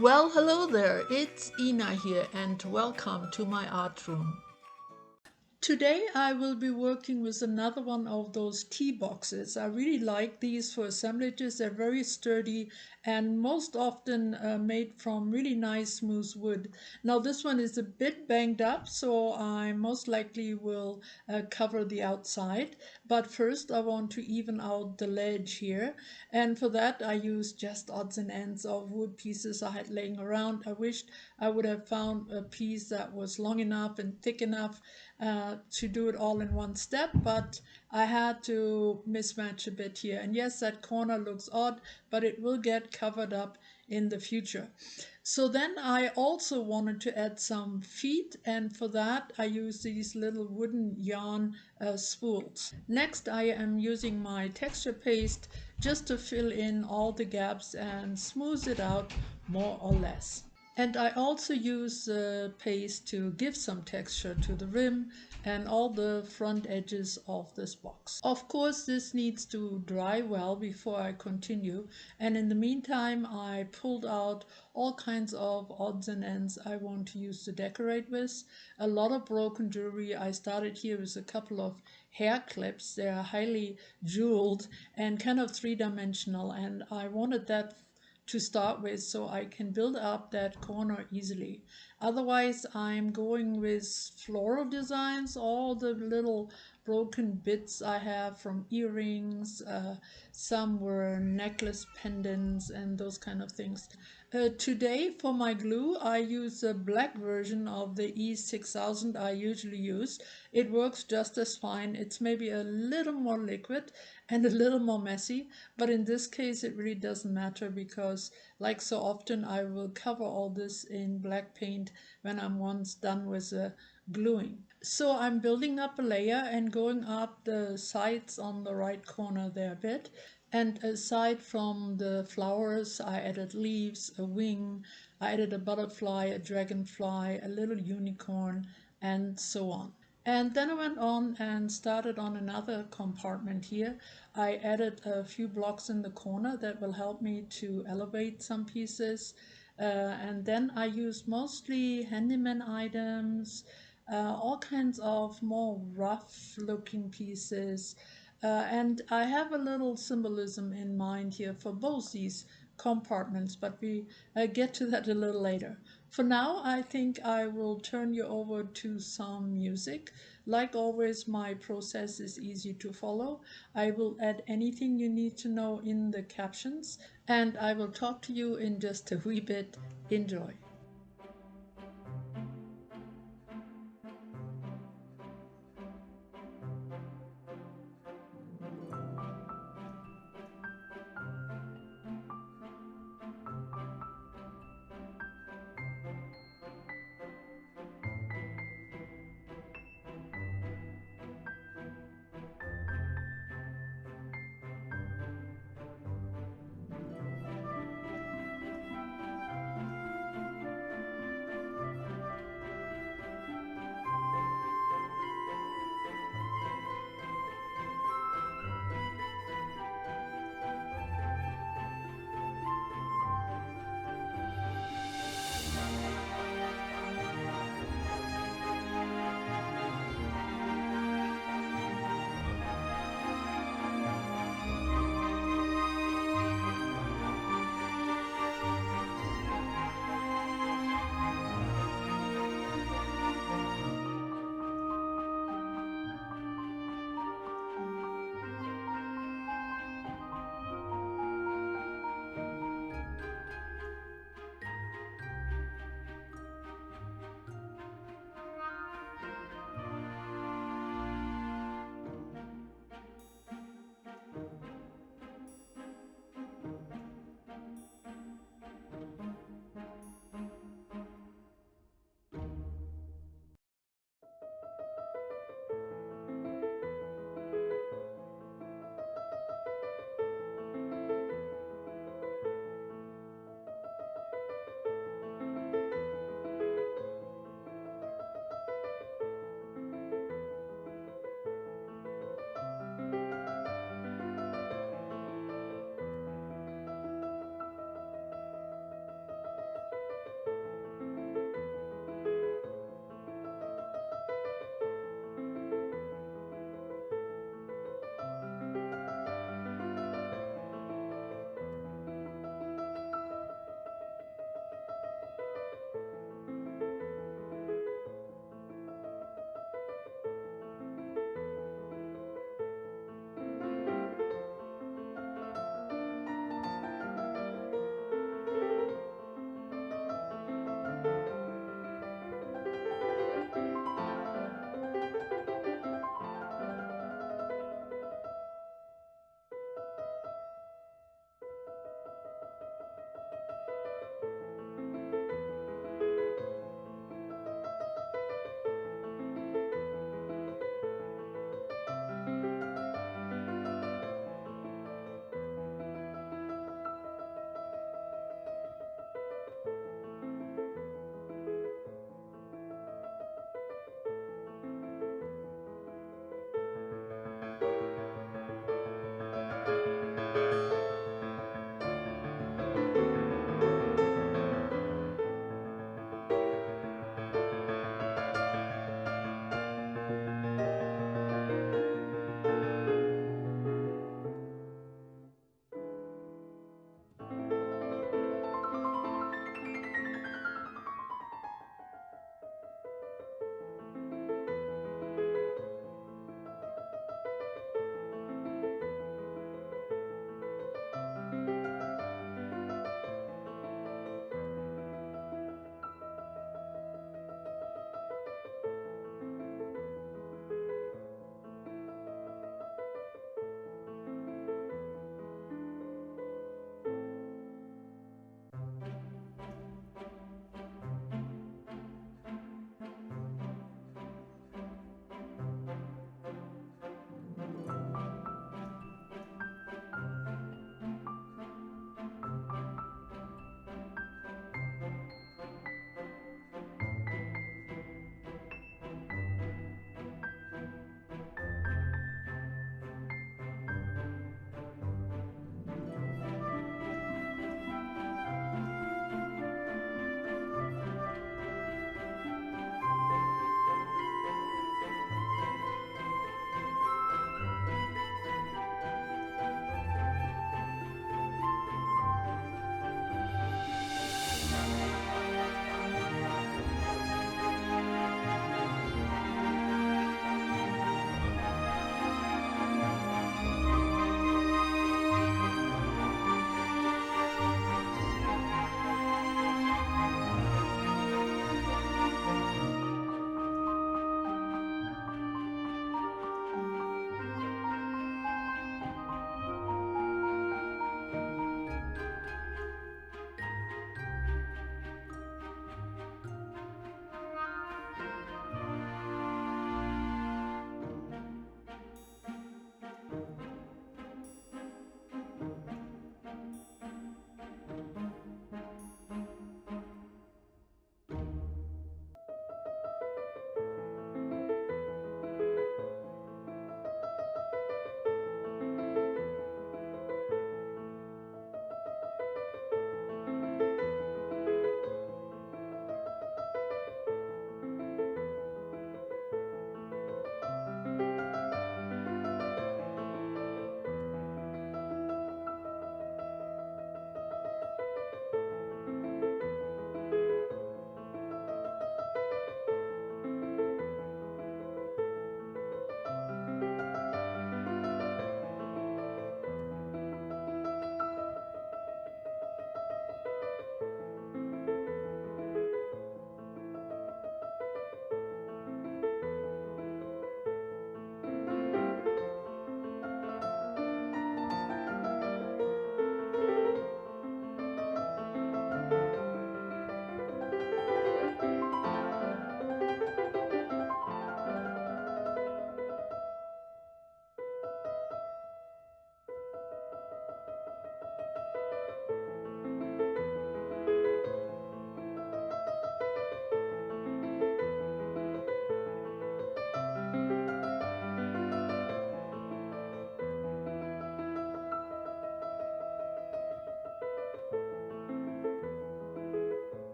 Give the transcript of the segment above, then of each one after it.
Well, hello there, it's Ina here, and welcome to my art room. Today I will be working with another one of those tea boxes. I really like these for assemblages. They're very sturdy and most often made from really nice smooth wood. Now this one is a bit banged up, so I most likely will cover the outside. But first I want to even out the ledge here, and for that I used just odds and ends of wood pieces I had laying around. I wished I would have found a piece that was long enough and thick enough to do it all in one step, but I had to mismatch a bit here. And yes, that corner looks odd, but it will get covered up in the future. So then I also wanted to add some feet, and for that I use these little wooden yarn spools. Next I am using my texture paste just to fill in all the gaps and smooth it out more or less. And I also use the paste to give some texture to the rim and all the front edges of this box. Of course, this needs to dry well before I continue. And in the meantime, I pulled out all kinds of odds and ends I want to use to decorate with. A lot of broken jewelry. I started here with a couple of hair clips. They are highly jeweled and kind of three-dimensional, and I wanted that to start with so I can build up that corner easily. Otherwise, I'm going with floral designs, all the little broken bits I have from earrings. Some were necklace pendants and those kind of things. Today for my glue I use a black version of the E6000 I usually use. It works just as fine. It's maybe a little more liquid and a little more messy, but in this case it really doesn't matter because, like so often, I will cover all this in black paint when I'm once done with the gluing. So I'm building up a layer and going up the sides on the right corner there a bit. And aside from the flowers, I added leaves, a wing, I added a butterfly, a dragonfly, a little unicorn, and so on. And then I went on and started on another compartment here. I added a few blocks in the corner that will help me to elevate some pieces. And then I used mostly handyman items, all kinds of more rough looking pieces. And I have a little symbolism in mind here for both these compartments, but we get to that a little later. For now, I think I will turn you over to some music. Like always, my process is easy to follow. I will add anything you need to know in the captions, and I will talk to you in just a wee bit. Enjoy.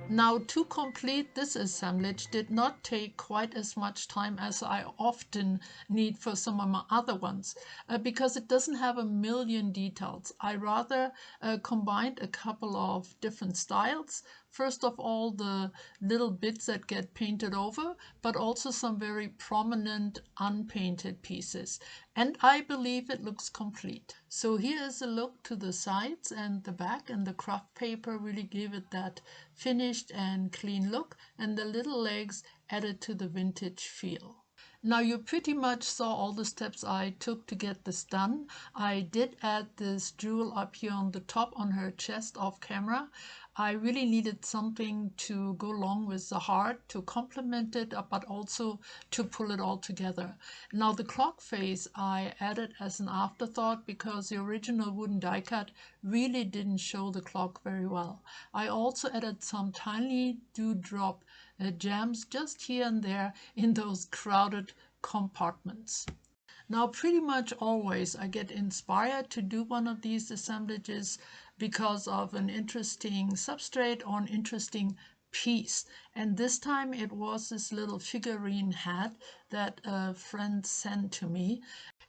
Now, to complete this assemblage did not take quite as much time as I often need for some of my other ones, because it doesn't have a million details. I rather combined a couple of different styles. First of all, the little bits that get painted over, but also some very prominent unpainted pieces. And I believe it looks complete. So here is a look to the sides and the back, and the craft paper really gave it that finished and clean look, and the little legs added to the vintage feel. Now you pretty much saw all the steps I took to get this done. I did add this jewel up here on the top on her chest off camera. I really needed something to go along with the heart to complement it, but also to pull it all together. Now the clock face I added as an afterthought because the original wooden die cut really didn't show the clock very well. I also added some tiny dewdrop gems just here and there in those crowded compartments. Now, pretty much always I get inspired to do one of these assemblages because of an interesting substrate or an interesting piece. And this time it was this little figurine hat that a friend sent to me.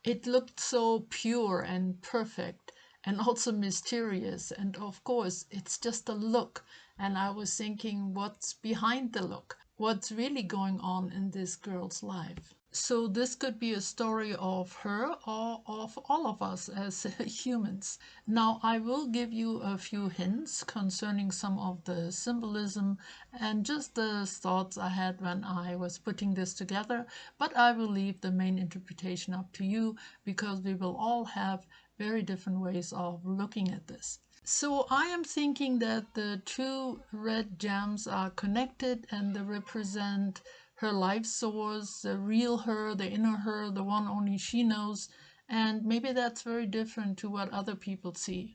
It looked so pure and perfect and also mysterious. And of course, it's just a look. And I was thinking, what's behind the look? What's really going on in this girl's life? So this could be a story of her or of all of us as humans. Now I will give you a few hints concerning some of the symbolism and just the thoughts I had when I was putting this together, but I will leave the main interpretation up to you because we will all have very different ways of looking at this. So I am thinking that the two red gems are connected and they represent her life source, the real her, the inner her, the one only she knows. And maybe that's very different to what other people see.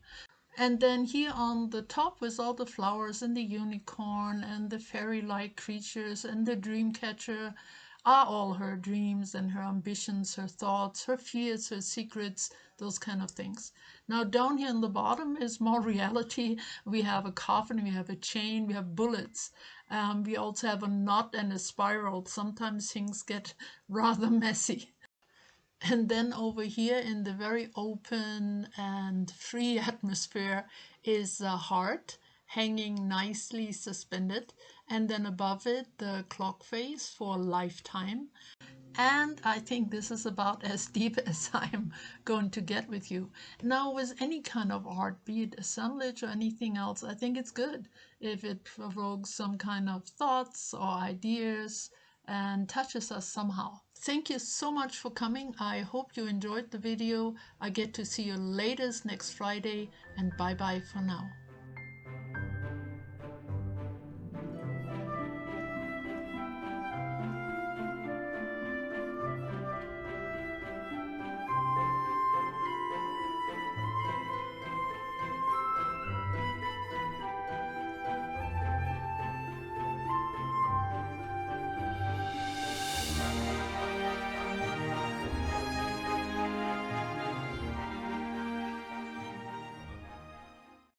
And then here on the top with all the flowers and the unicorn and the fairy-like creatures and the dream catcher are all her dreams and her ambitions, her thoughts, her fears, her secrets, those kind of things. Now down here in the bottom is more reality. We have a coffin, we have a chain, we have bullets. We also have a knot and a spiral. Sometimes things get rather messy. And then over here in the very open and free atmosphere is a heart hanging nicely suspended. And then above it, the clock face for lifetime. And I think this is about as deep as I'm going to get with you. Now, with any kind of art, be it assemblage or anything else, I think it's good if it provokes some kind of thoughts or ideas and touches us somehow. Thank you so much for coming. I hope you enjoyed the video. I get to see you latest next Friday, and bye bye for now.